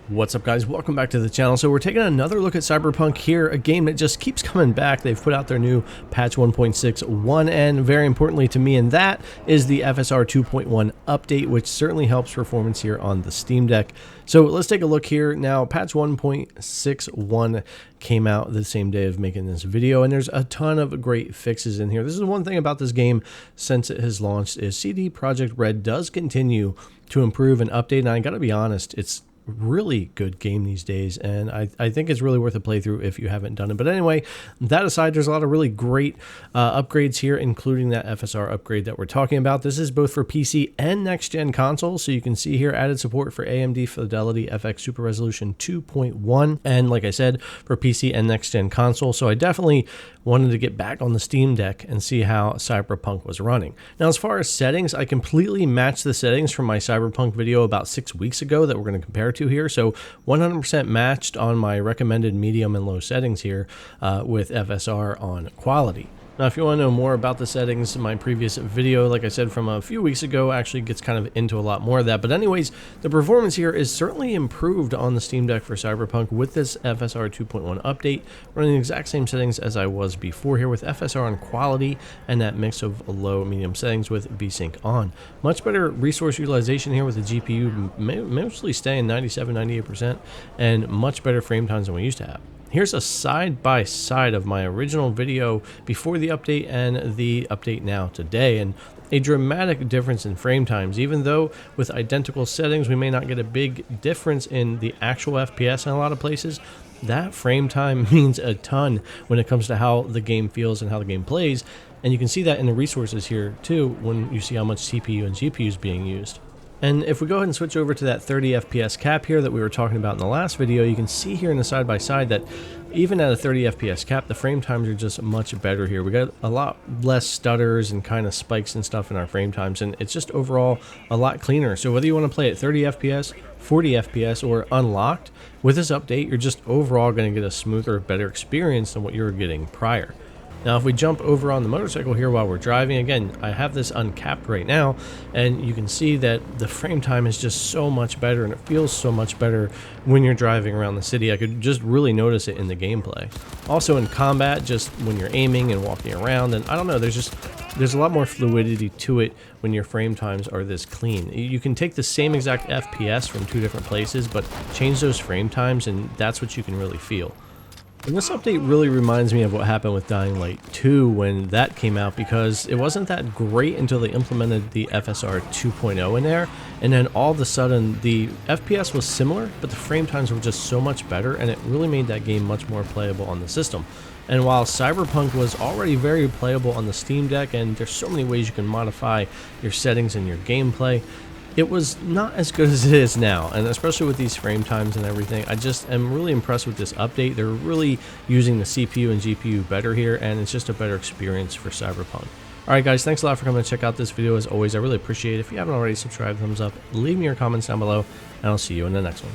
What's up, guys? Welcome back to the channel. So we're taking another look at Cyberpunk here, a game that just keeps coming back. They've put out their new patch 1.61, and very importantly to me, and that is the FSR 2.1 update, which certainly helps performance here on the Steam Deck. So let's take a look here. Now, patch 1.61 came out the same day of making this video, and there's a ton of great fixes in here. This is one thing about this game since it has launched is CD Projekt Red does continue to improve and update, and I gotta be honest, it's really good game these days, and I think it's really worth a playthrough if you haven't done it. But anyway, that aside, there's a lot of really great upgrades here, including that FSR upgrade that we're talking about. This is both for PC and next-gen consoles, so you can see here added support for AMD Fidelity FX Super Resolution 2.1, and like I said, for PC and next-gen console. So I definitely wanted to get back on the Steam Deck and see how Cyberpunk was running. Now, as far as settings, I completely matched the settings from my Cyberpunk video about 6 weeks ago that we're going to compare to here. So 100% matched on my recommended medium and low settings here with FSR on quality. Now, if you want to know more about the settings, my previous video, like I said, from a few weeks ago, actually gets kind of into a lot more of that. But anyways, the performance here is certainly improved on the Steam Deck for Cyberpunk with this FSR 2.1 update, running the exact same settings as I was before here with FSR on quality and that mix of low and medium settings with VSync on. Much better resource utilization here with the GPU mostly staying 97-98%, and much better frame times than we used to have. Here's a side-by-side of my original video before the update and the update now today, and a dramatic difference in frame times. Even though with identical settings we may not get a big difference in the actual FPS in a lot of places, that frame time means a ton when it comes to how the game feels and how the game plays, and you can see that in the resources here too when you see how much CPU and GPU is being used. And if we go ahead and switch over to that 30 FPS cap here that we were talking about in the last video, you can see here in the side-by-side that even at a 30 FPS cap, the frame times are just much better here. We got a lot less stutters and kind of spikes and stuff in our frame times, and it's just overall a lot cleaner. So whether you want to play at 30 FPS, 40 FPS, or unlocked, with this update, you're just overall going to get a smoother, better experience than what you were getting prior. Now, if we jump over on the motorcycle here while we're driving, again, I have this uncapped right now, and you can see that the frame time is just so much better, and it feels so much better when you're driving around the city. I could just really notice it in the gameplay. Also in combat, just when you're aiming and walking around, and I don't know, there's a lot more fluidity to it when your frame times are this clean. You can take the same exact FPS from two different places, but change those frame times, and that's what you can really feel. And this update really reminds me of what happened with Dying Light 2 when that came out, because it wasn't that great until they implemented the FSR 2.0 in there, and then all of a sudden the FPS was similar, but the frame times were just so much better, and it really made that game much more playable on the system. And while Cyberpunk was already very playable on the Steam Deck, and there's so many ways you can modify your settings and your gameplay, it was not as good as it is now, and especially with these frame times and everything. I just am really impressed with this update. They're really using the CPU and GPU better here, and it's just a better experience for Cyberpunk. Alright guys, thanks a lot for coming to check out this video. As always, I really appreciate it. If you haven't already, subscribe, thumbs up, leave me your comments down below, and I'll see you in the next one.